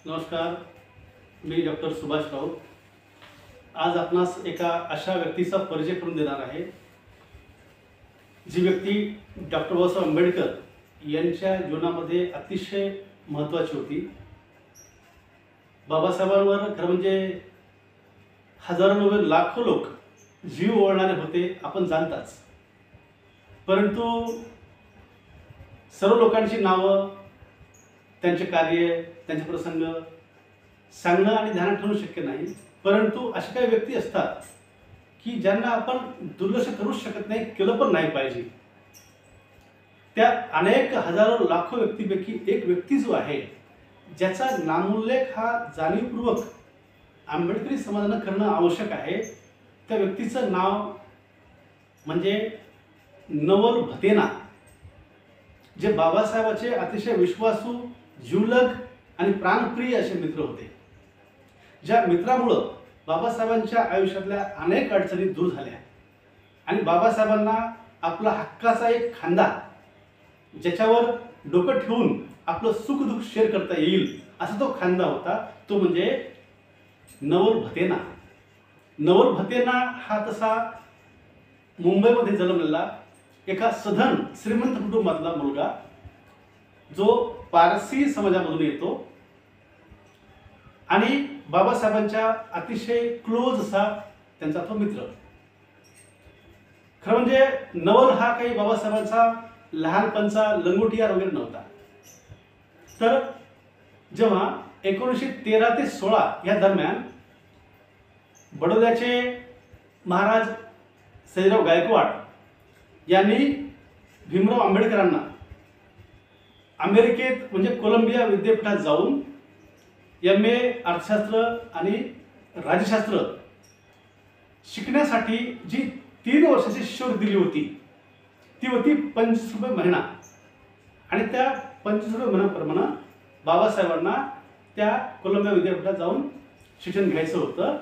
नमस्कार, मी डॉक्टर सुभाष राऊत। आज आपणास एका अशा व्यक्तीचा परिचय करून देणार आहे, जी व्यक्ती डॉक्टर बाबासाहेब आंबेडकर यांच्या जीवनामध्ये अतिशय महत्त्वाची होती। बाबासाहेबांवर खरं म्हणजे हजारो नव्हे लाखो लोक जीव ओवाळणारे होते, आपण जाणताच। परंतु सर्व लोकांची नावं, त्यांचे कार्य, त्यांचे प्रसंग सांगणं आणि ध्यानात ठेवणं शक्य नाही। परंतु अशा काही व्यक्ती असतात की ज्यांना आपण दुर्लक्ष करूच शकत नाही, केलं पण नाही पाहिजे। त्या अनेक हजारो लाखो व्यक्तीपैकी एक व्यक्ती जो आहे, ज्याचा नामोल्लेख हा जाणीवपूर्वक आंबेडकरी समाजानं करणं आवश्यक आहे, त्या व्यक्तीचं नाव म्हणजे नवल भतेना, जे बाबासाहेबांचे अतिशय विश्वासू, जिवलग आणि प्राणप्रिय असे मित्र होते। ज्या मित्रामुळं बाबासाहेबांच्या आयुष्यातल्या अनेक अडचणी दूर झाल्या आणि बाबासाहेबांना आपला हक्काचा एक खांदा, ज्याच्यावर डोकं ठेवून आपलं सुखदुःख शेअर करता येईल असा तो खांदा होता, तो म्हणजे नवल भतेना। नवल भतेना हा तसा मुंबईमध्ये जन्मलेला एका सधन श्रीमंत कुटुंबातला मुलगा, जो पारसी समाजामधून येतो आणि बाबासाहेबांच्या अतिशय क्लोज असा त्यांचा तो मित्र। खरं म्हणजे नवल हा काही बाबासाहेबांचा लहानपणचा लंगोटिया वगैरे नव्हता। तर जेव्हा 1913 ते 16 या दरम्यान बडोद्याचे महाराज सयाजीराव गायकवाड यांनी भीमराव आंबेडकरांना अमेरिकेत म्हणजे कोलंबिया विद्यापीठात जाऊन MA अर्थशास्त्र आणि राज्यशास्त्र शिकण्यासाठी जी 3 वर्षाची शिष्यवृत्ती दिली होती, ती होती 25 रुपये महिना। आणि त्या 25 रुपये महिन्याप्रमाणे बाबासाहेबांना त्या कोलंबिया विद्यापीठात जाऊन शिक्षण घ्यायचं होतं।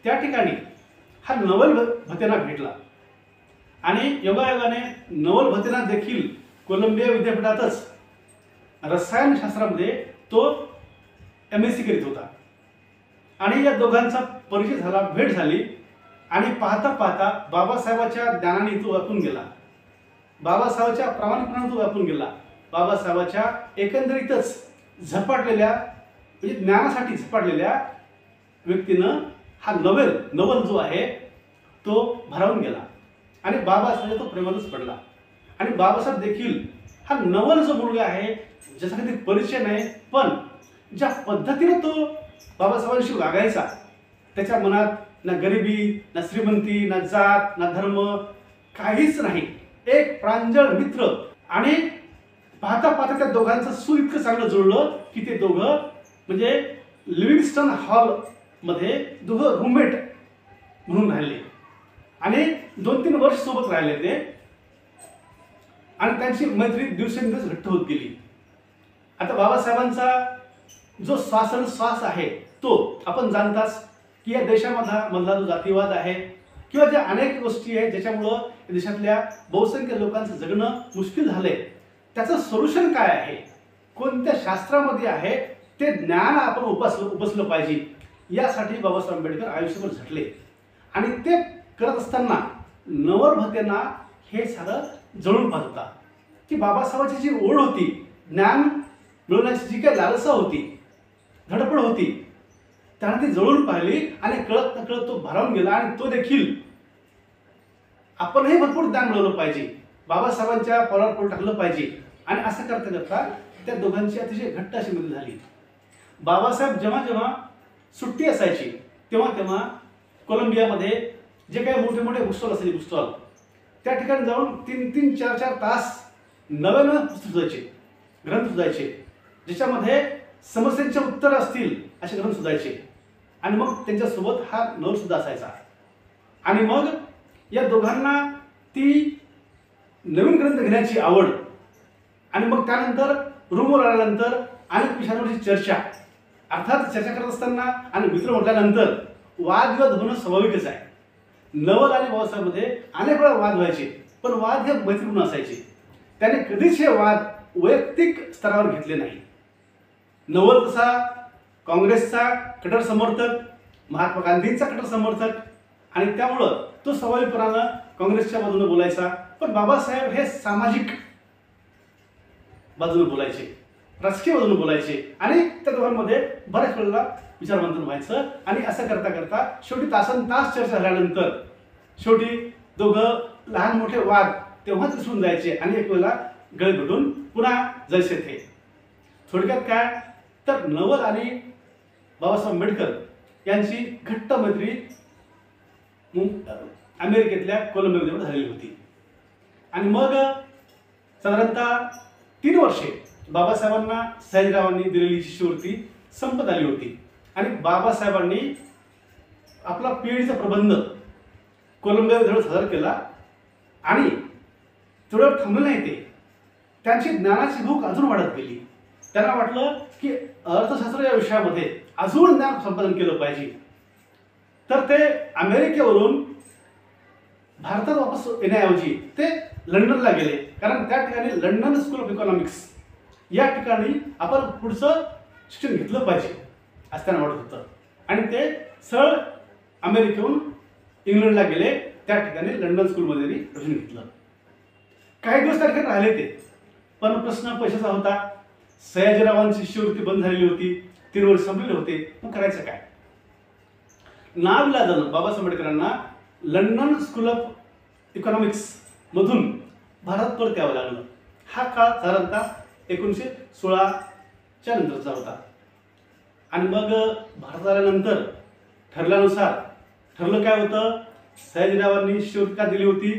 त्या ठिकाणी हा नवल भतेना भेटला आणि योगायोगाने नवल भतेना देखील कोलंबिया विद्यापीठातच रसायनशास्त्रामध्ये तो MSc करीत होता। आणि या दोघांचा परिचय झाला, भेट झाली आणि पाहता पाहता बाबासाहेबांच्या ज्ञानाने तो व्यापून गेला, बाबासाहेबांच्या प्रामाणिकपणाने तो व्यापून गेला, बाबासाहेबांच्या एकंदरीतच झपाटलेल्या म्हणजे ज्ञानासाठी झपाटलेल्या व्यक्तीनं हा नवल जो आहे तो भारावून गेला आणि बाबासाहेब तो प्रेमातच पडला। आणि बाबासाहेब देखील हा नवल जो मुलगा आहे, ज्याचा कधी परिचय नाही, पण ज्या पद्धतीने तो बाबासाहेबांशी वागायचा, त्याच्या मनात ना गरिबी, ना श्रीमंती, ना जात, ना धर्म, काहीच नाही, एक प्रांजळ मित्र। आणि पाहता पाहता त्या दोघांचं सूर इतकं चांगलं जुळलं की ते दोघं म्हणजे लिव्हिंगस्टन हॉल मध्ये दोघं रूममेट म्हणून राहिले आणि 2-3 वर्ष सोबत राहिले ते। आणि त्यांची मैत्री दिवसेंदिवस घट्ट होत गेली। आता बाबासाहेबांचा जो श्वास आहे, तो आपण जाणताच की या देशामधला जो जातीवाद आहे किंवा ज्या अनेक गोष्टी आहेत ज्याच्यामुळं देशातल्या बहुसंख्य लोकांचं जगणं मुश्किल झालंय, त्याचं सोल्युशन काय आहे, कोणत्या शास्त्रामध्ये आहे, ते ज्ञान आपण उपसलं पाहिजे, यासाठी बाबासाहेब आंबेडकर आयुष्यभर झटले। आणि ते करत असताना नवल भतेना हे सारं जळून पाहत होता की बाबासाहेबांची जी ओढ होती, ज्ञान मिळवण्याची जी काही लालसा होती, धडपड होती, त्याने ती जळून पाहिली आणि कळत नकळत तो भारावून गेला। आणि तो देखील आपणही भरपूर ज्ञान मिळवलं पाहिजे, बाबासाहेबांच्या पावलावर पाऊल टाकलं पाहिजे। आणि असं करता करता त्या दोघांची अतिशय घट्ट अशी मैत्री झाली। बाबासाहेब जेव्हा जेव्हा सुट्टी असायची तेव्हा तेव्हा कोलंबियामध्ये जे काही मोठे मोठे बुकस्टॉल असायचे, बुकस्टॉल, त्या ठिकाणी जाऊन 3-3, 4-4 तास नवे पुस्तक शोधायचे, ग्रंथ शोधायचे, ज्याच्यामध्ये समस्यांचे उत्तर असतील असे ग्रंथ शोधायचे। आणि मग त्यांच्यासोबत हा नवल सुद्धा असायचा। आणि मग या दोघांना ती नवीन ग्रंथ घेण्याची आवड आणि मग त्यानंतर रूमवर आल्यानंतर अनेक विषयांवरची चर्चा, अर्थात चर्चा करत असताना आणि मित्र म्हटल्यानंतर वादविवाद होणं स्वाभाविकच आहे। नवल आणि बाबासाहेबमध्ये अनेक वेळा वाद व्हायचे, पण वाद हे मैत्रीपूर्ण असायचे। त्याने कधीच हे वाद वैयक्तिक स्तरावर घेतले नाही। नवल तसा काँग्रेसचा कट्टर समर्थक, महात्मा गांधींचा कट्टर समर्थक, आणि त्यामुळं तो स्वाभाविकपणानं काँग्रेसच्या बाजूने बोलायचा. पण बाबासाहेब हे सामाजिक बाजूने बोलायचे, राजकीय बाजूने बोलायचे, आणि त्या दोघांमध्ये बऱ्याच वेळेला विचारमंथन व्हायचं. आणि असं करता करता शेवटी तासनतास चर्चा झाल्यानंतर शेवटी दोघं लहान मोठे वाद तेव्हा दिसून जायचे आणि एक वेळेला गळ भेटून पुन्हा जैसे थे. थोडक्यात काय तर नवल आणि बाबासाहेब आंबेडकर यांची घट्ट मैत्री अमेरिकेतल्या कोलंबिया विद्यापीठात झालेली होती. आणि मग साधारणतः 3 वर्षे बाबासाहेबांना सयाजीरावांनी दिलेली शिष्यवृत्ती संपत आली होती. आणि बाबासाहेबांनी आपला PhDचा प्रबंध कोलंबिया विद्यापीठात सादर केला. आणि तेवढं थांबलं नाही ते, त्यांची ज्ञानाची भूक अजून वाढत गेली. त्यांना वाटलं की अर्थशास्त्र या विषयामध्ये अजून ज्ञान संपादन केलं पाहिजे. तर ते अमेरिकेवरून भारतात वापस येण्याऐवजी ते लंडनला गेले, कारण त्या ठिकाणी लंडन स्कूल ऑफ इकॉनॉमिक्स या ठिकाणी आपण पुढचं शिक्षण घेतलं पाहिजे असं त्यांना वाटत होतं. आणि ते सरळ अमेरिकेहून इंग्लंडला गेले, त्या ठिकाणी लंडन स्कूलमध्ये ॲडमिशन घेतलं. काही दिवस त्या ठिकाणी राहिले ते, पण प्रश्न पैशाचा होता. सयाजीरावांची शिष्यवृत्ती बंद झालेली होती, 3 वर्ष संपलेले होते. मग करायचं काय? नाविलाजानं बाबासाहेब आंबेडकरांना लंडन स्कूल ऑफ इकॉनॉमिक्स मधून भारतात परत यावं लागलं. हा काळ साधारणतः 1916च्या नंतरचा होता. आणि मग भारतात आल्यानंतर ठरलं काय होतं, सयाजीरावांनी शिष्यवृत्ती का दिली होती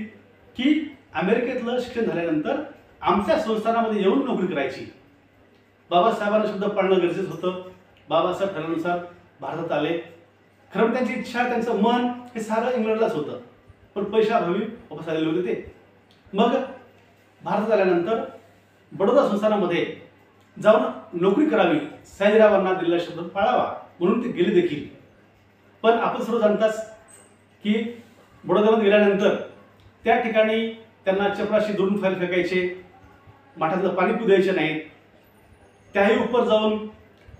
की अमेरिकेतलं शिक्षण झाल्यानंतर आमच्या संस्थानामध्ये येऊन नोकरी करायची. बाबासाहेबांना शब्द पाळणं गरजेचं होतं. बाबासाहेब ठरल्यानुसार भारतात आले. खरं त्यांची इच्छा, त्यांचं मन हे सारं इंग्लंडलाच होतं, पण पैशाअभावी वापस आलेले होते ते. मग भारतात आल्यानंतर बडोदा संस्थानामध्ये जाऊन नोकरी करावी, सयाजीरावांना दिलेला शब्द पाळावा म्हणून ते गेले देखील. पण आपण सर्व जाणताच की बडोद्यामध्ये गेल्यानंतर त्या ठिकाणी त्यांना चपराशी दोन फाईल फेकायचे, माठातलं पाणी पिऊ द्यायचे नाहीत. त्याही उपर जाऊन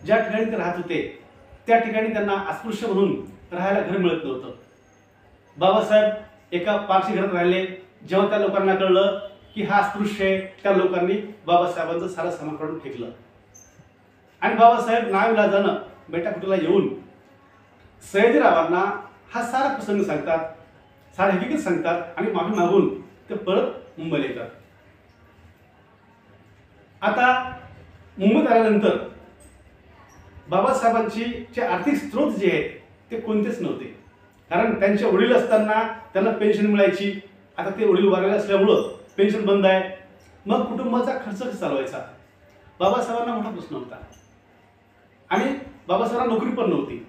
ज्या ठिकाणी ते राहत होते त्या ठिकाणी त्यांना अस्पृश्य म्हणून राहायला घर मिळत नव्हतं. बाबासाहेब एका पारशी घरात राहिले. जेव्हा त्या लोकांना कळलं की हा अस्पृश्य आहे, त्या लोकांनी बाबासाहेबांचं सारं सामान काढून फेकलं. आणि बाबासाहेब नाविलाजानं बेटाकुटीला येऊन सयाजीरावांना हा सारा प्रसंग सांगतात, सारे हकीकत सांगतात आणि माफी मागून ते परत मुंबईला येतात. आता मुंबईत आल्यानंतर बाबासाहेबांची जे आर्थिक स्रोत जे आहेत ते कोणतेच नव्हते, कारण त्यांचे वडील असताना त्यांना पेन्शन मिळायची. आता ते वडील वारलेले असल्यामुळं पेन्शन बंद आहे. मग कुटुंबाचा खर्च कसा चालवायचा? बाबासाहेबांना मोठा प्रश्न होता. आणि बाबासाहेबांना नोकरी पण नव्हती.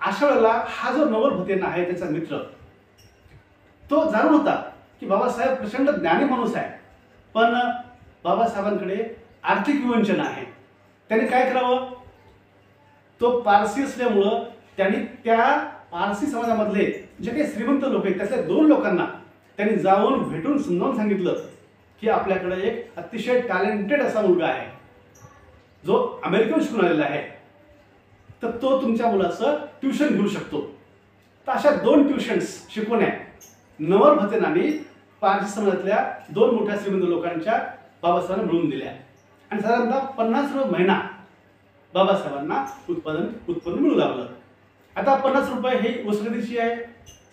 अशा वेळेला हा जो नवल भतेना आहे त्याचा मित्र, तो जाणून होता की बाबासाहेब प्रचंड ज्ञानी माणूस आहे, पण बाबासाहेबांकडे आर्थिक विवंचना आहे. त्याने काय करावं? तो पारसी असल्यामुळं त्यांनी त्या पारसी समाजामधले जे काही श्रीमंत लोक आहेत त्यातल्या 2 लोकांना त्यांनी जाऊन भेटून समजावून सांगितलं की आपल्याकडे एक अतिशय टॅलेंटेड असा मुलगा आहे जो अमेरिकेहून शिकून आलेला आहे, तर तो तुमच्या मुलाचं ट्युशन घेऊ शकतो. तर अशा 2 ट्युशन्स शिकवण्या नवल भतेनांनी पारसी समाजातल्या 2 मोठ्या श्रीमंत लोकांच्या बाबासाहेबांना मिळवून दिल्या. आणि साधारणतः 50 रुपये महिना बाबासाहेबांना उत्पन्न मिळू लागलं. आता 50 रुपये ही वसुलीची आहे,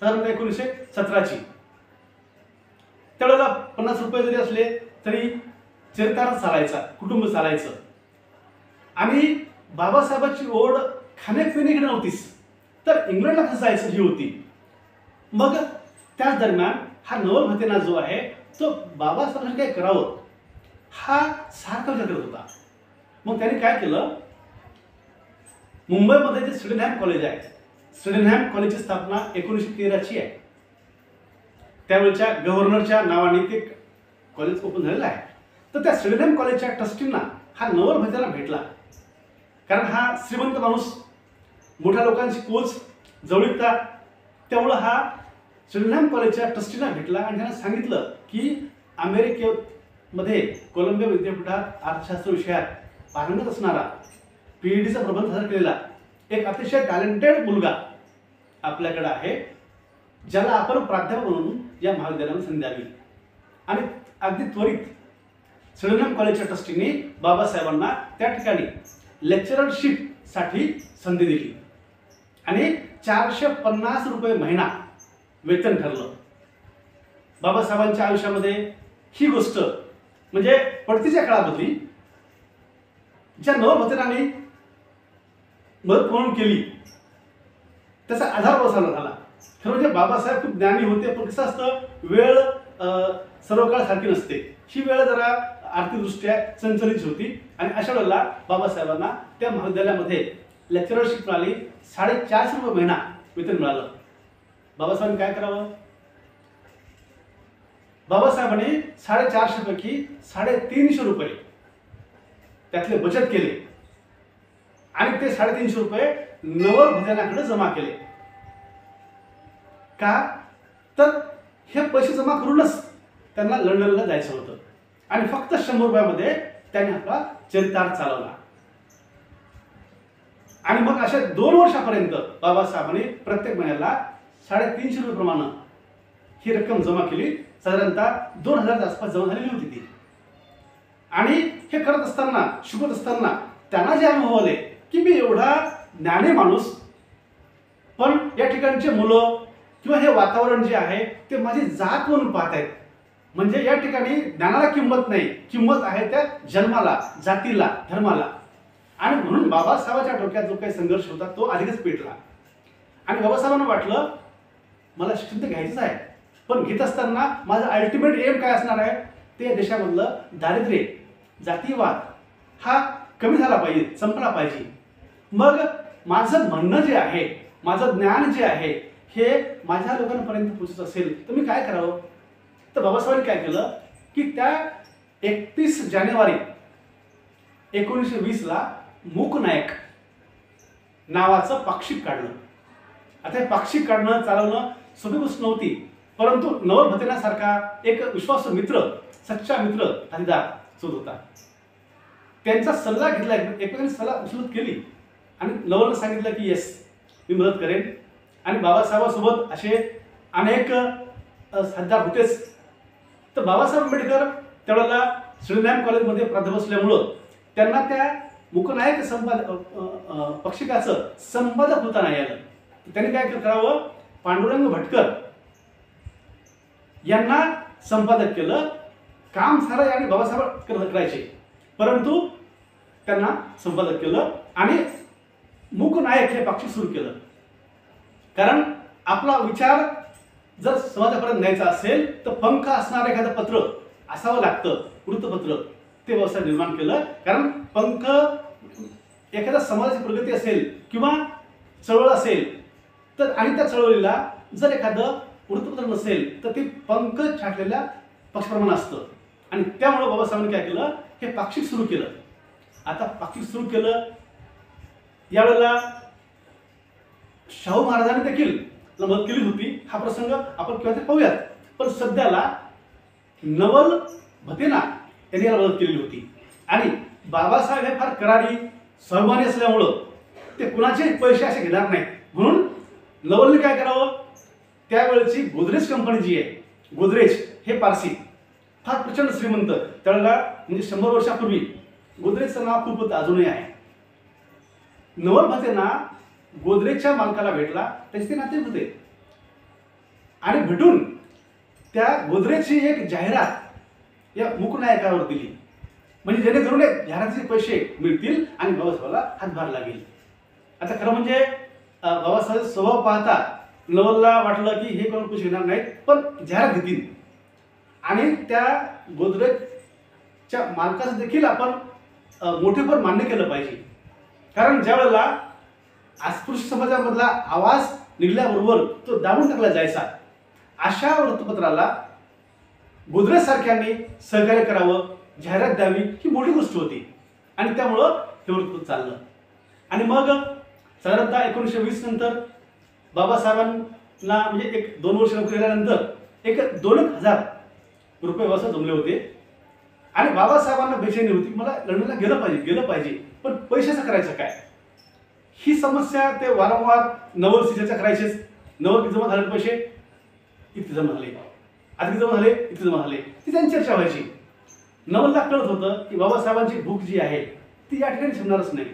साधारणतः 1917ची. त्यावेळेला 50 रुपये जरी असले तरी चरितार्थ चालायचा, कुटुंब चालायचं. आणि बाबासाहेबांची ओढ खाण्यापिण्याकडे नव्हतीच, तर इंग्लंडला कसं जायचं ही होती. मग त्याच दरम्यान हा नवल भतेना जो आहे तो बाबासाहेबांनी काय करावं हा सारखा विचार करत होता. मग त्याने काय केलं, मुंबईमध्ये जे सिडनहॅम कॉलेज आहे, सिडनहॅम कॉलेजची स्थापना 1913ची आहे. त्यावेळच्या गव्हर्नरच्या नावाने ते कॉलेज ओपन झालेलं आहे. तर त्या सिडनहॅम कॉलेजच्या ट्रस्टींना हा नवल भतेना भेटला, कारण हा श्रीमंत माणूस, मोठ्या लोकांची पोच, जवळीकता, त्यामुळं हा सिडनहॅम कॉलेजच्या ट्रस्टींना भेटला आणि त्यांना सांगितलं की अमेरिकेमध्ये कोलंबिया विद्यापीठात अर्थशास्त्र विषयात पारंगत असणारा PhDचा प्रबंध सादर केलेला एक अतिशय टॅलेंटेड मुलगा आपल्याकडे आहे, ज्याला आपण प्राध्यापक म्हणून या महाविद्यालयाला संधी द्यावी. आणि अगदी त्वरित सिडनम कॉलेजच्या ट्रस्टीने बाबासाहेबांना त्या ठिकाणी लेक्चररशिपसाठी संधी दिली आणि 450 रुपये महिना वेतन ठरलं. बाबासाहेबांच्या आयुष्यामध्ये ही गोष्ट म्हणजे पडतीच्या काळामधली ज्या नवभजनाने मदत म्हणून केली त्याचा आधार बसवला झाला. खरं म्हणजे बाबासाहेब खूप ज्ञानी होते, पण कसं असतं वेळ सर्व काळ सारखी नसते. ही वेळ जरा आर्थिकदृष्ट्या चंचलीच होती आणि अशा वेळेला बाबासाहेबांना त्या महाविद्यालयामध्ये लेक्चररशिप मिळाली. 450 रुपये महिना वेतन मिळालं. बाबासाहेबांनी काय करावं? बाबासाहेबांनी 450 पैकी 350 रुपये त्यातले बचत केले आणि ते 350 रुपये नवल भजनाकडे जमा केले. का तर हे पैसे जमा करूनच त्यांना लंडनला जायचं होतं आणि फक्त 100 रुपयामध्ये त्यांनी आपला चरितार्थ चालवला. आणि मग अशा 2 वर्षापर्यंत बाबासाहेबांनी प्रत्येक महिन्याला 350 रुपये प्रमाणे ही रक्कम जमा केली. साधारणतः 2000 आसपास जमा झालेली होती ती. आणि हे करत असताना शिकवत असताना त्यांना जे अनुभव आले की मी एवढा ज्ञानी माणूस, पण या ठिकाणचे मुलं किंवा हे वातावरण जे आहे ते माझी जात म्हणून पाहत आहेत. म्हणजे या ठिकाणी ज्ञानाला किंमत नाही, किंमत आहे त्या जन्माला, जातीला, धर्माला. आणि म्हणून बाबासाहेबांच्या डोक्यात जो काही संघर्ष होता तो अधिकच पेटला. आणि बाबासाहेबांना वाटलं मला शिक्षण तर घ्यायचंच आहे, पण घेत असताना माझं अल्टिमेट एम काय असणार आहे ते या देशामधलं दारिद्र्य, जातीवाद हा कमी झाला पाहिजे, संपला पाहिजे. मग माझं म्हणणं जे आहे, माझं ज्ञान जे आहे हे माझ्या लोकांपर्यंत पोहोचत असेल तर मी काय करावं? तर बाबासाहेबांनी काय केलं की त्या 31 जानेवारी 1920 ला मूकनायक नावाचं पाक्षिक काढलं. आता हे पाक्षिक काढणं चालवणं सोपी गोष्ट नव्हती, परंतु नवल भतेनासारखा एक विश्वासू मित्र, सच्चा मित्र हरिदार शोध होता. त्यांचा सल्ला घेतला, एकमेकांनी सल्ला उचलत केली आणि नवलनं सांगितलं की येस मी मदत करेन. आणि बाबासाहेबांसोबत असे अनेक हद्दार होतेच. तर बाबासाहेब आंबेडकर त्यावेळेला सिडनम कॉलेजमध्ये प्राध्यापक असल्यामुळं त्यांना त्या मूकनायक पक्षिकाचं संपादक होता नाही आलं. त्यांनी काय करावं? पांडुरंग भटकर यांना संपादक केलं. काम सारं आणि बाबासाहेब करायचे, परंतु त्यांना संपादक केलं आणि मूकनायक हे पाक्षिक सुरू केलं. कारण आपला विचार जर समाजापर्यंत न्यायचा असेल तर पंख असणारं एखादं पत्र असावं लागतं, वृत्तपत्र. ते बाबासाहेब निर्माण केलं. कारण पंख एखाद्या समाजाची प्रगती असेल किंवा चळवळ असेल तर आणि त्या चळवळीला जर एखादं वृत्तपत्र नसेल तर ते पंख छाटलेल्या पक्षप्रमाणे असतं. आणि त्यामुळं बाबासाहेबांनी काय केलं? हे पाक्षिक सुरू केलं. आता पाक्षिक सुरू केलं यावेळेला शाहू महाराजांनी देखील मदत केली होती. हा प्रसंग आपण केव्हा ते पाहूयात. पण सध्याला नवल भतेना यांनी याला मदत केलेली होती. आणि बाबासाहेब हे फार करारी स्वाभिमानी असल्यामुळं ते कुणाचे पैसे असे घेणार नाहीत. म्हणून नवलने काय करावं? त्यावेळेची गोदरेज कंपनी जी आहे, गोदरेज हे पारसी फार प्रचंड श्रीमंत त्यावेळेला, म्हणजे 100 वर्षापूर्वी गोदरेजचं नाव खूप अजूनही आहे. नवल भतेना गोदरेजच्या मालकाला भेटला, त्याचे ते नाते होते आणि भेटून त्या गोदरेजची एक जाहिरात या मूकनायकावर दिली, म्हणजे जेणेकरून जाहिरातीचे पैसे मिळतील आणि बाबासाहेबाला हातभार लागेल. आता खरं म्हणजे बाबासाहेब स्वभाव पाहता नवलला वाटलं की हे कोण पैसे घेणार नाहीत, पण जाहिरात घेतील. आणि त्या गोदरेजच्या मालकाचं देखील आपण मोठेपण मान्य केलं पाहिजे. कारण ज्या वेळेला अस्पृश्य समाजामधला आवाज निघल्याबरोबर तो दाबून टाकला जायचा, अशा वृत्तपत्राला गोदरेज सारख्यांनी सहकार्य करावं, जाहिरात द्यावी ही मोठी गोष्ट होती. आणि त्यामुळं हे वृत्तपत्र चाललं. आणि मग साधारणतः 1920 नंतर बाबासाहेबांना म्हणजे 1-2 वर्ष नोकरी केल्यानंतर 2,000 रुपये वाजता जमले होते. आणि बाबासाहेबांना बेचैनी होती, मला लंडनला गेलं पाहिजे. पण पैशाचं करायचं काय, ही समस्या ते वारंवार नवल चर्चा करायचेच. नवल किती जमा झाले पैसे, इतके जमा झाले, आधी जमा झाले, इतके जमा झाले, ती त्यांची चर्चा व्हायची. नवलला कळत होतं की बाबासाहेबांची भूक जी आहे ती या ठिकाणी शिरणारच नाही,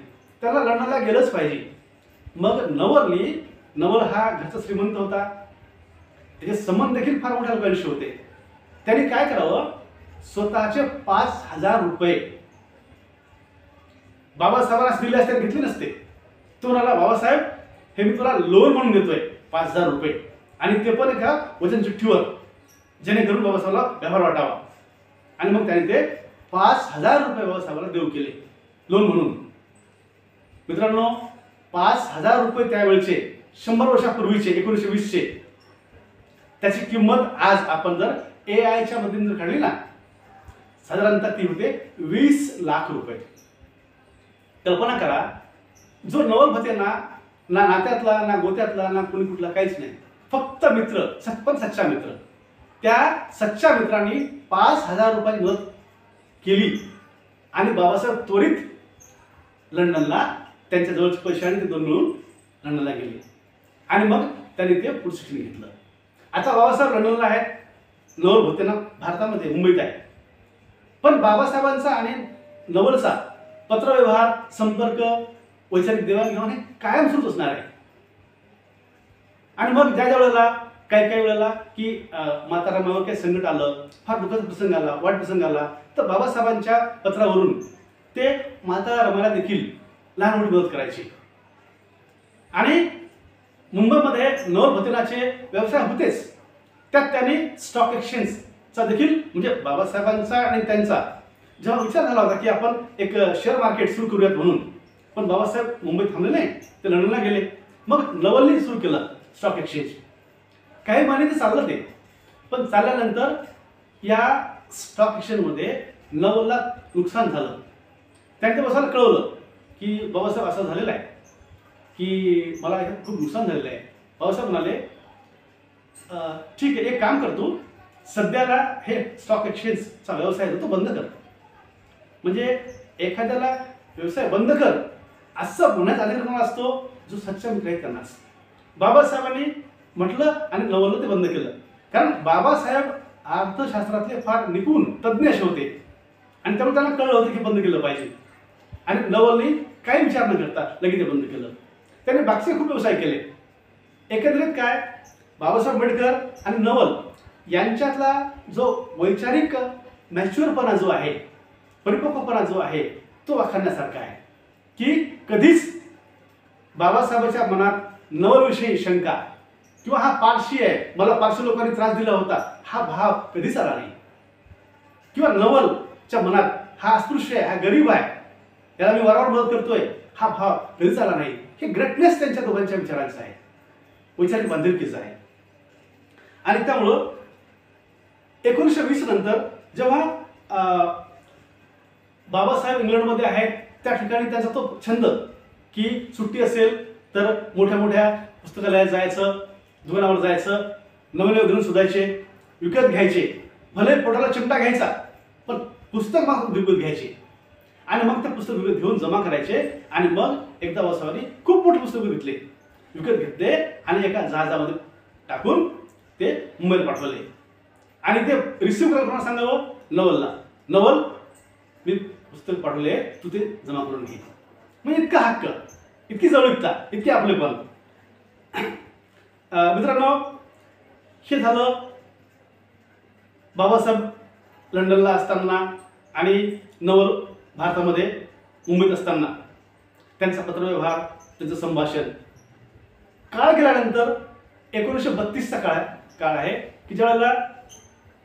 त्याला लढायला गेलंच पाहिजे. मग नवल हा घरचा श्रीमंत होता, त्याचे संबंध देखील फार मोठ्या लोकांशी होते. त्यांनी काय करावं, स्वतःचे 5,000 रुपये बाबासाहेबांना दिले असते, घेतले नसते. तो म्हणाला, बाबासाहेब हे मी तुला लोन म्हणून देतोय 5,000 रुपये, आणि ते पण एका वजन चिठ्ठीवर, जेणेकरून बाबासाहेबांना व्यवहार वाटावा. आणि मग त्याने ते 5,000 रुपये बाबासाहेबांना देऊ केले लोन म्हणून. मित्रांनो, 5,000 रुपये त्यावेळचे 100 वर्षापूर्वीचे 1920चे, त्याची किंमत आज आपण जर AIच्या मदतीने जर काढली ना, साधारणतः ती होते 20 लाख रुपये. कल्पना करा, जो नवल भतेना ना नात्यातला, ना गोत्यातला, ना कुणी कुठला, काहीच नाही, फक्त मित्र, पण सच्चा मित्र. त्या सच्च्या मित्रांनी 5,000 रुपयांची मदत केली आणि बाबासाहेब त्वरित लंडनला त्यांच्या जवळचे पैसे आणि ते दोन मिळून लंडनला गेले. आणि मग त्यांनी ते पुढे शिक्षण घेतलं. आता बाबासाहेब लंडनला आहेत, नवल भतेना भारतामध्ये मुंबईत आहे. पण बाबासाहेबांचा आणि नवलचा पत्रव्यवहार, संपर्क, वैचारिक देवाणघेवाण हे कायम सुरूच असणार आहे. आणि मग ज्या वेळेला काही वेळेला की मातारामावर काही संकट आलं, फार दुःखाचा प्रसंग आला, वाईट प्रसंग आला, तर बाबासाहेबांच्या पत्रावरून ते मातारामाला देखील लहान मोठी मदत करायची. आणि मुंबईमध्ये नवल भतेनाचे व्यवसाय होतेच, त्यात त्यांनी स्टॉक एक्सचेंजचा देखील, म्हणजे बाबासाहेबांचा आणि त्यांचा जेव्हा विचार झाला होता की आपण एक शेअर मार्केट सुरू करूयात म्हणून, पण बाबासाहेब मुंबईत थांबले नाही, ते लंडनला गेले. मग नवलनी सुरू केलं स्टॉक एक्सचेंज. काही महिने ते चाललं ते, पण चालल्यानंतर या स्टॉक एक्सचेंजमध्ये नवलला नुकसान झालं. त्याने ते बसायला कळवलं की बाबासाहेब असं झालेलं आहे की मला ह्याच्यात खूप नुकसान झालेलं आहे. बाबासाहेब म्हणाले, ठीक आहे, एक काम करतो, सध्याला हे स्टॉक एक्सचेंजचा व्यवसाय तो बंद कर. म्हणजे एखाद्याला व्यवसाय बंद कर असं म्हणण्यात आलेला असतो जो सच्चा मित्र आहे त्यांनाच. बाबासाहेबांनी म्हटलं आणि नवलनं ते बंद केलं. कारण बाबासाहेब अर्थशास्त्रातले फार निपुण तज्ज्ञ असे होते आणि त्यामुळे त्यांना कळलं होतं की बंद केलं पाहिजे. आणि नवलनी काही विचार न करता लगेच ते बंद केलं. त्यांनी बाकीचे खूप व्यवसाय केले. एकंदरीत काय, बाबासाहेब आंबेडकर आणि नवल यांच्यातला जो वैचारिक मॅच्युअरपणा जो आहे, परिपक्वपणा जो आहे, तो वाखाणण्यासारखा आहे की कधीच बाबासाहेबांच्या मनात नवलविषयी शंका किंवा हा पारशी आहे, मला पारशी लोकांनी त्रास दिला होता, हा भाव कधीच आला नाही. किंवा नवलच्या मनात हा अस्पृश्य आहे, हा गरीब आहे, त्याला मी वारंवार मदत करतोय, हा भाव कधीच आला नाही. हे ग्रेटनेस त्यांच्या दोघांच्या विचारांचं आहे, वैचारिक बांधिलकीचं आहे. आणि त्यामुळं 1920 नंतर जेव्हा बाबासाहेब इंग्लंडमध्ये आहेत, त्या ठिकाणी त्यांचा तो छंद की सुट्टी असेल तर मोठ्या मोठ्या पुस्तकालयात जायचं, दुकानावर जायचं, नवीन ग्रंथ शोधायचे, विकत घ्यायचे, भले पोटाला चिमटा घ्यायचा पण पुस्तक मात्र विकत घ्यायचे. आणि मग ते पुस्तक विकत घेऊन जमा करायचे. आणि मग एकदा बाबासाहेबांनी खूप मोठे पुस्तक विकत घेतले आणि एका जहाजामध्ये टाकून ते मुंबईला पाठवले. आणि ते रिसिव्ह करायला सांगावं नवलला, नवल मी पुस्तक पाठवले, तू ते जमा करून घे. म्हणजे इतका हक्क, इतकी जवळीकता, इतकी आपलेपण. मित्रांनो, हे झालं बाबासाहेब लंडनला असताना आणि नवल भारतामध्ये मुंबईत असताना त्यांचा पत्रव्यवहार, त्यांचं संभाषण. काळ गेल्यानंतर 1932चा काळ आहे की ज्यावेळेला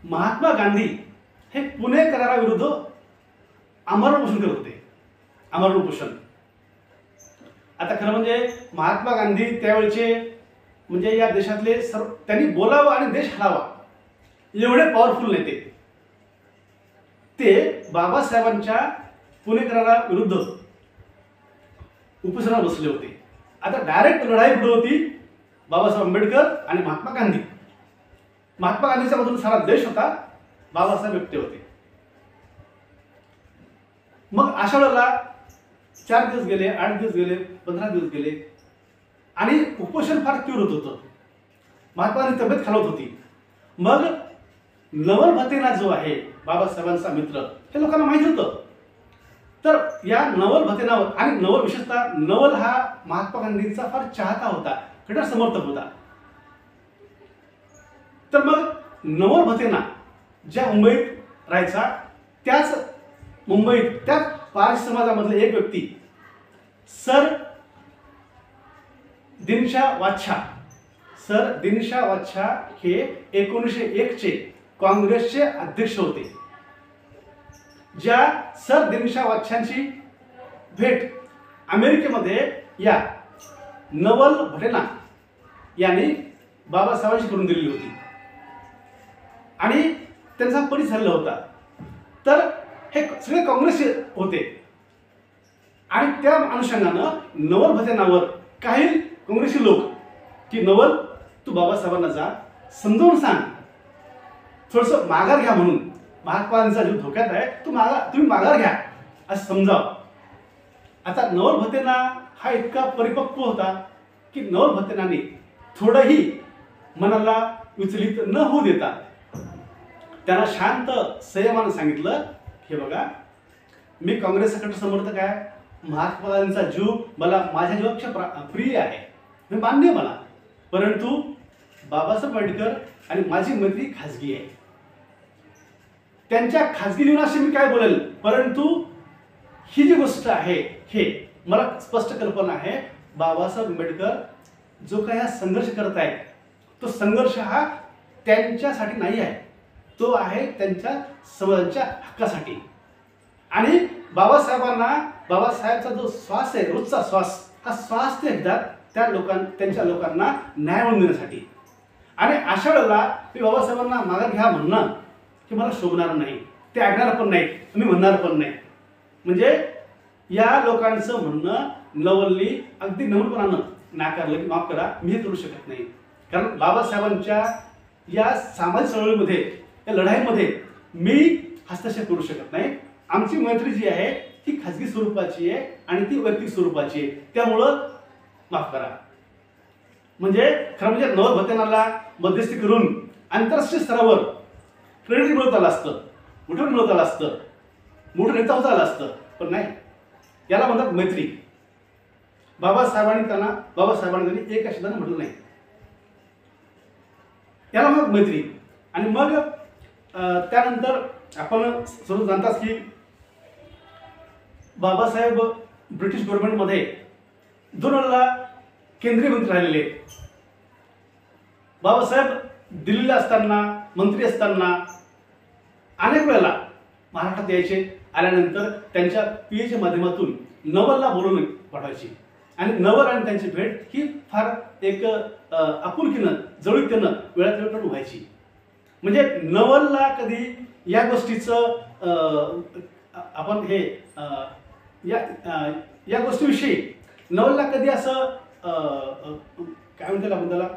महात्मा गांधी हे पुणे कराराविरुद्ध आमरण उपोषण करत होते. आमरण उपोषण. आता खरं म्हणजे महात्मा गांधी त्यावेळचे म्हणजे या देशातले सर्व, त्यांनी बोलावं आणि देश हलावा एवढे पॉवरफुल नेते. ते बाबासाहेबांच्या पुणे कराराविरुद्ध उपोषणाला बसले होते. आता डायरेक्ट लढाई पुढे होती बाबासाहेब आंबेडकर आणि महात्मा गांधी. महात्मा गांधीच्या बाजूने सारा देश होता, बाबासाहेब एकटे होते. मग अशा वेळेला 4 दिवस गेले, 8 दिवस गेले, 15 दिवस गेले आणि उपोषण फार तीव्र होत होतं. महात्मा गांधी तब्येत खालवत होती. मग नवल भतेना जो आहे बाबासाहेबांचा मित्र, हे लोकांना माहिती होतं. तर या नवल भतेनावर, आणि नवल विशेषतः नवल हा महात्मा गांधींचा फार चाहता होता, कट्टर समर्थक होता. तर मग नवल भतेना ज्या मुंबईत राहायचा, त्याच मुंबईत त्याच पारशी समाजामधले एक व्यक्ती सर दिनशा वाच्छा हे 1901 चे काँग्रेसचे अध्यक्ष होते. ज्या सर दिनशा वाच्छांची भेट अमेरिकेमध्ये या नवल भटेना यांनी बाबासाहेबांशी करून दिलेली होती आणि त्यांचा परिचय झालेला होता. तर हे सगळे काँग्रेसचे होते आणि त्या अनुषंगानं नवल भतेनावर काही काँग्रेसी लोक की नवल तू बाबासाहेबांना जा समजावून सांग, थोडंसं माघार घ्या, म्हणून महात्मा गांधींचा जीव धोक्यात आहे, तुम्ही माघार घ्या असं समजाव. आता नवल भतेना हा इतका परिपक्व होता की नवल भतेनाने थोडंही मनाला विचलित न होऊ देता त्यांना शांत संयमानं सांगितलं, हे बघा मी काँग्रेसचा कट्टर समर्थक आहे, महात्मा गांधींचा जीव मला माझ्या जीवापेक्षा प्रिय आहे, हे मान्य मला, परंतु बाबासाहेब आंबेडकर आणि माझी मैत्री खाजगी आहे. त्यांच्या खाजगी जीवनाशी मी काय बोलेल, परंतु ही जी गोष्ट आहे हे मला स्पष्ट कल्पना आहे, बाबासाहेब आंबेडकर जो काही हा संघर्ष करत आहेत, तो संघर्ष हा त्यांच्यासाठी नाही आहे, तो आहे त्यांच्या समाजाच्या हक्कासाठी. आणि बाबासाहेबचा जो श्वास आहे, रोजचा श्वास, हा श्वास ते घेतात त्यांच्या लोकांना न्याय मिळवून देण्यासाठी. आणि अशा वेळेला मी बाबासाहेबांना माघार घ्या म्हणणं की मला शोभणार नाही, ते ऐकणार पण नाही, मी म्हणणार पण नाही. म्हणजे या लोकांचं म्हणणं नवलनी अगदी नम्रपणानं नाकारलं की माफ करा, मी हे करू शकत नाही, कारण बाबासाहेबांच्या या सामाजिक चळवळीमध्ये, या लढाईमध्ये मी हस्तक्षेप करू शकत नाही. आमची मैत्री जी आहे ती खाजगी स्वरूपाची आहे आणि ती वैयक्तिक स्वरूपाची आहे, त्यामुळं माफ करा. म्हणजे खरं म्हणजे नवल भतेनाला मध्यस्थी करून आंतरराष्ट्रीय स्तरावर क्रेडिट मिळवत आलं असतं, मोठं मिळवत आलं असतं, मोठं नेता होता आलं असतं, पण नाही. याला म्हणतात मैत्री. बाबासाहेबांनी त्यांनी एक शब्दाने म्हटलं नाही, याला म्हणतात मैत्री. आणि मग त्यानंतर आपण सर्व जाणताच की बाबासाहेब ब्रिटिश गव्हर्नमेंटमध्ये 2 वेळेला केंद्रीय मंत्री राहिलेले. बाबासाहेब दिल्लीला असताना, मंत्री असताना अनेक वेळेला महाराष्ट्रात यायचे. आल्यानंतर त्यांच्या पीएच्या माध्यमातून नवलला बोलवून पाठवायची आणि नवल आणि त्यांची भेट ही फार एक आपुलकीनं, जवळीकतेनं वेळात वेळ काढून व्हायची. म्हणजे नवलला कधी या गोष्टीचं आपण हे या गोष्टीविषयी नवलला कधी असं काय म्हणतात आपण त्याला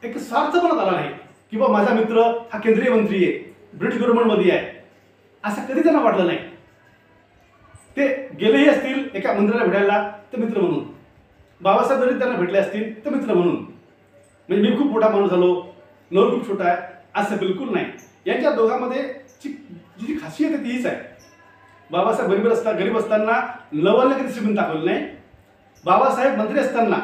एक स्वार्थ बनत आला नाही की बा माझा मित्र हा केंद्रीय मंत्री आहे, ब्रिटिश गव्हर्नमेंटमध्ये आहे, असं कधी त्यांना वाटलं नाही. ते गेलेही असतील एका मंत्र्याला भेटायला तर मित्र म्हणून, बाबासाहेब जरी त्यांना भेटले असतील तर मित्र म्हणून. म्हणजे मी खूप मोठा माणूस झालो, नवल खूप छोटा आहे, असं बिलकुल नाही. यांच्या दोघांमध्ये जी खासियत आहे तीच आहे. बाबासाहेब गरीब असताना नवलने कधी श्रीमंत दाखवलं नाही, बाबासाहेब मंत्री असताना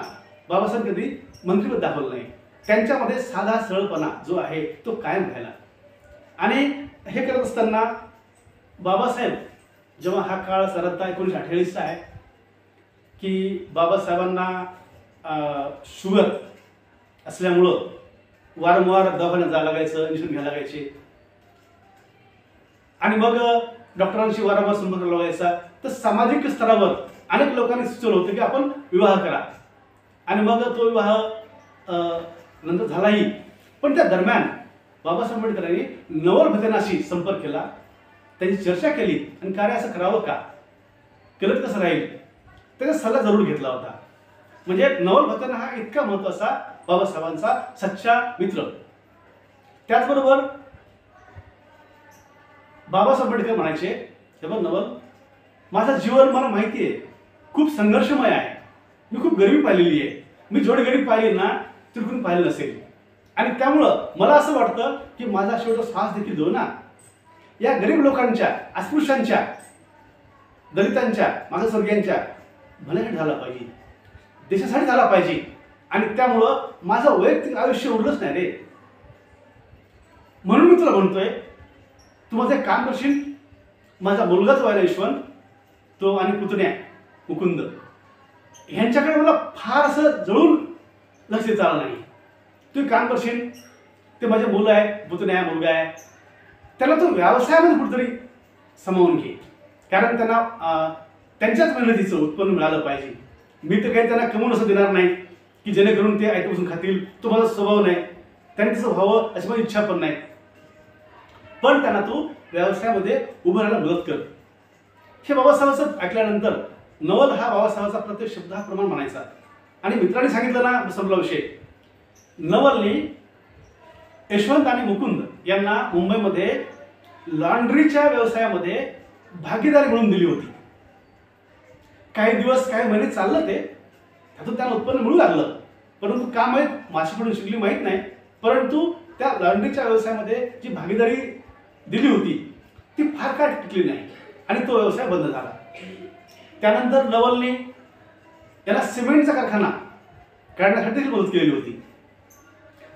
बाबासाहेब कधी मंत्रीपद दाखवलं नाही. त्यांच्यामध्ये साधा सरळपणा जो आहे तो कायम राहिला. आणि हे करत असताना बाबासाहेब, जेव्हा हा काळ साधारणतः 1948चा आहे की बाबासाहेबांना शुगर असल्यामुळं वारंवार दवाखान्यात जावं लागायचं, इंजेक्शन घ्यायला लागायचे आणि मग डॉक्टरांशी वारंवार संपर्क लागायचा. तर सामाजिक स्तरावर अनेक लोकांनी सुचवलं होतं की आपण विवाह करा आणि मग तो विवाह नंतर झालाही. पण त्या दरम्यान बाबासाहेब आंबेडकरांनी नवल भतेनाशी संपर्क केला, त्यांची चर्चा केली आणि कार्य असं करावं का, केलं कसं राहील, त्याचा सल्ला जरूर घेतला होता. म्हणजे नवल भतेना हा इतका महत्त्वाचा बाबासाहेबांचा सच्चा मित्र. त्याचबरोबर बाबासाहेब आंबेडकर म्हणायचे हे बघ नवल, माझं जीवन मला माहिती आहे खूप संघर्षमय आहे. मी खूप गरिबी पाहिलेली आहे. मी जेवढी गरिबी पाहिली ना ती कोणी पाहिलं नसेल. आणि त्यामुळं मला असं वाटतं की माझा शेवटचा श्वास देखील जो ना या गरीब लोकांच्या, अस्पृश्यांच्या, दलितांच्या, मागासवर्गीयांच्या भल्यासाठी झाला पाहिजे, देशासाठी झाला पाहिजे. आणि त्यामुळं माझं वैयक्तिक आयुष्य उरलंच नाही रे. म्हणून मी तुला म्हणतोय, तू माझं एक काम करशील. माझा मुलगा जो आहे यशवंत, तो आणि पुतण्या मुकुंद, ह्यांच्याकडे मला फार असं जळून लक्ष देता आलं नाही. तू एक काम करशील, ते माझे मुलं आहे, पुतण्या मुलगा आहे, त्याला तू व्यवसायामध्ये कुठेतरी सामावून घे. कारण त्यांना त्यांच्याच मेहनतीचं उत्पन्न मिळालं पाहिजे. मी तर काही त्यांना कमवून असं देणार नाही की जेणेकरून ते ऐकून खातील. तो माझा स्वभाव नाही, त्यांनी तसं व्हावं अशी माझी इच्छा पण नाही. पण त्यांना तू व्यवसायामध्ये उभं राहायला मदत कर. हे बाबासाहेबांचं ऐकल्यानंतर नवल हा बाबासाहेबांचा प्रत्येक शब्द हा प्रमाण म्हणायचा. आणि मित्रांनी सांगितलं ना संपला विषय. नवलनी यशवंत आणि मुकुंद यांना मुंबईमध्ये लॉन्ड्रीच्या व्यवसायामध्ये भागीदारी म्हणून दिली होती. काही दिवस काही महिने चाललं ते, त्यातून त्यांना उत्पन्न मिळू लागलं. परंतु का माहीत, माशी पडून शिकली माहीत नाही, परंतु त्या लॉन्ड्रीच्या व्यवसायामध्ये जी भागीदारी दिली होती ती फार काळ टिकली नाही आणि तो व्यवसाय बंद झाला. त्यानंतर नवलनी याला सिमेंटचा कारखाना काढण्यासाठी मदत केलेली होती.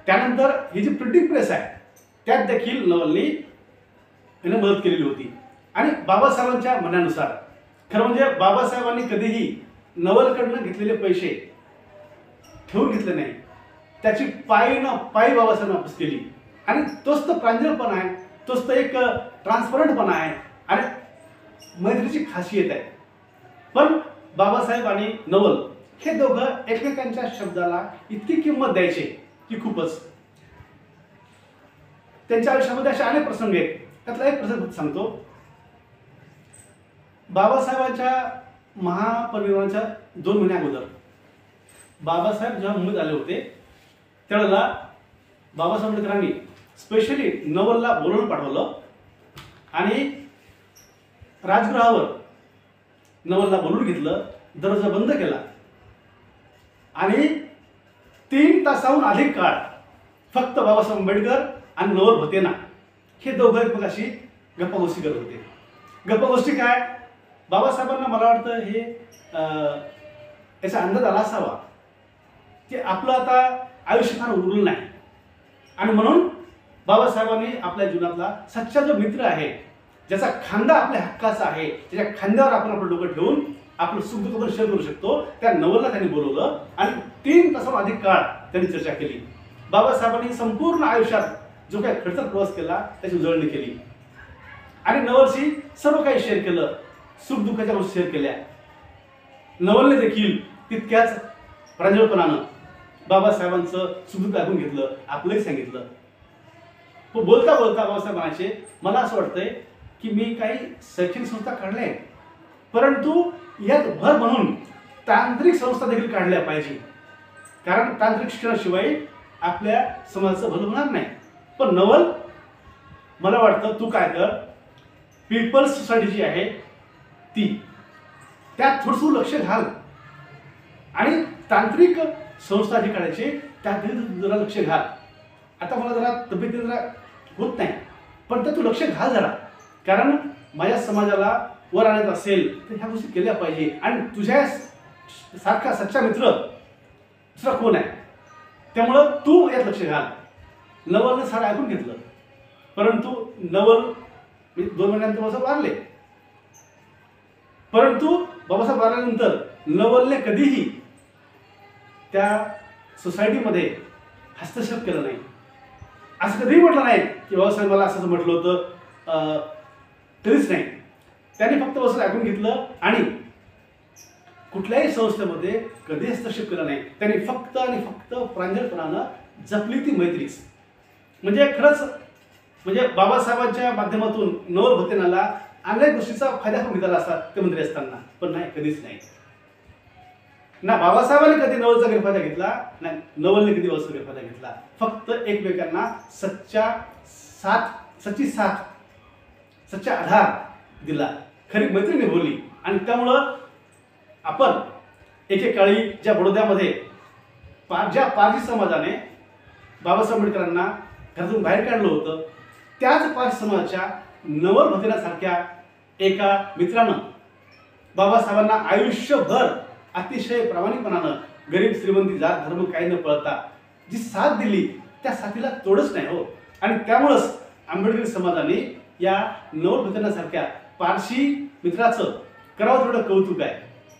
त्यानंतर ही जी प्रिंटिंग प्रेस आहे त्यात देखील नवलनी याने मदत केलेली होती. आणि बाबासाहेबांच्या म्हणण्यानुसार खरं म्हणजे बाबासाहेबांनी कधीही नवलकडनं घेतलेले पैसे ठेवून घेतले नाही. त्याची पायी बाबासाहेबांनी वापस केली. आणि तोच तर प्रांजळपणा आहे, तोच तर एक ट्रान्सपरंटपणा आहे आणि मैत्रीची खासियत आहे. पण बाबासाहेब आणि नवल हे दोघं एकमेकांच्या शब्दाला इतकी किंमत द्यायचे की खूपच. त्यांच्या आयुष्यामध्ये असे अनेक प्रसंग आहेत. त्यातला एक प्रसंग सांगतो. बाबासाहेबांच्या महापरिनिर्वाणाच्या 2 महिन्या अगोदर बाबासाहेब जेव्हा मुंबईत आले होते त्यावेळेला बाबासाहेब आंबेडकरांनी स्पेशली नवलला बोलवून पाठवलं आणि राजगृहावर नवलला बोलवून घेतलं, दरवाजा बंद केला आणि 3 तासाहून अधिक काळ फक्त बाबासाहेब आंबेडकर आणि नवल भोतेना हे दोघं एकमेकाशी गप्पागोष्टी करत होते. गप्पागोष्टी काय, बाबासाहेबांना मला वाटतं हे याचा अंदाज आला असावा की आपलं आता आयुष्य फार उरलं नाही आणि म्हणून बाबासाहेबांनी आपल्या जीवनातला सच्चा जो मित्र आहे, ज्याचा खांदा आपल्या हक्काचा आहे, त्याच्या खांद्यावर आपण आपलं डोकं ठेवून आपलं सुख दुःख शेअर करू शकतो, त्या नवलला त्यांनी बोलवलं आणि 3 तासाहून अधिक काळ त्यांनी चर्चा केली. बाबासाहेबांनी संपूर्ण आयुष्यात जो काही खडतर प्रवास केला त्याची उजळणी केली आणि नवलशी सर्व काही शेअर केलं, सुख दुःखाच्या गोष्टी शेअर केल्या. नवलने देखील तितक्याच प्रांजळपणानं बाबासाहेबांचं सुख दुःख ऐकून घेतलं, आपलंही सांगितलं. बोलता बोलता बाबासाहेब म्हणायचे, मला असं वाटतंय की मी काही शैक्षणिक संस्था काढल्या आहेत, परंतु यात भर म्हणून तांत्रिक संस्था देखील काढल्या पाहिजे. कारण तांत्रिक शिक्षणाशिवाय आपल्या समाजाचं भलं होणार नाही. पण नवल, मला वाटतं तू काय कर, पीपल्स सोसायटी जी आहे ती, त्यात थोडंसं लक्ष घाल आणि तांत्रिक संस्था जी काढायची त्यात जरा लक्ष घाल. आता मला जरा तब्येत जरा होत नाही, पण तर तू लक्ष घाल जरा. कारण माझ्या समाजाला वर आणत असेल तर ह्या गोष्टी केल्या पाहिजे. आणि तुझ्या सारखा सच्चा मित्र दुसरा कोण आहे, त्यामुळं तू यात लक्ष घाल. नवलने सारं ऐकून घेतलं, परंतु नवल 2 महिन्यानंतर बाबासाहेब वारले. परंतु बाबासाहेब वारल्यानंतर नवलने कधीही त्या सोसायटीमध्ये हस्तक्षेप केला नाही. असं कधीही म्हटलं नाही की बाबासाहेब मला असं म्हटलं होतं, कधीच नाही. त्याने फक्त बसून ऐकून घेतलं आणि कुठल्याही संस्थेमध्ये कधी हस्तक्षेप केला नाही. त्यांनी फक्त आणि फक्त प्रांजळपणानं जपली ती मैत्रीच. म्हणजे खरंच म्हणजे बाबासाहेबांच्या माध्यमातून नवल भोतेनाला अनेक गोष्टीचा फायदा करून घेतला असता ते मंत्री असताना, पण नाही, कधीच नाही. ना बाबासाहेबांनी कधी नवलचा गैरफायदा घेतला, ना नवलने कधी बाबासाहेबांचा गैरफायदा घेतला. फक्त एकमेकांना सच्ची साथ, सच्चा आधार दिला. खरी मैत्री निभवली आणि त्यामुळं आपण एकेकाळी ज्या बडोद्यामध्ये ज्या पारशी समाजाने बाबासाहेब आंबेडकरांना घरातून बाहेर काढलं होतं, त्याच पारशी समाजाच्या नवल भतेरासारख्या एका मित्रानं बाबासाहेबांना आयुष्यभर अतिशय प्रामाणिकपणानं गरीब श्रीमंती जात धर्म काही न पळता जी साथ दिली, त्या साथीला तोडच नाही हो. आणि त्यामुळंच आंबेडकरी समाजाने या नवल भतेरासारख्या पारशी मित्राचं करावं तेवढं कौतुक आहे,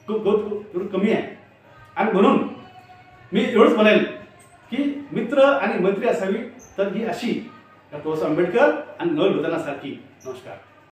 कौतुक थोडं कमी आहे. आणि म्हणून मी एवढंच म्हणेल की मित्र आणि मैत्री असावी तर ही अशी डॉक्टर बाबासाहेब आंबेडकर आणि नवल भतेरासारखी. नमस्कार.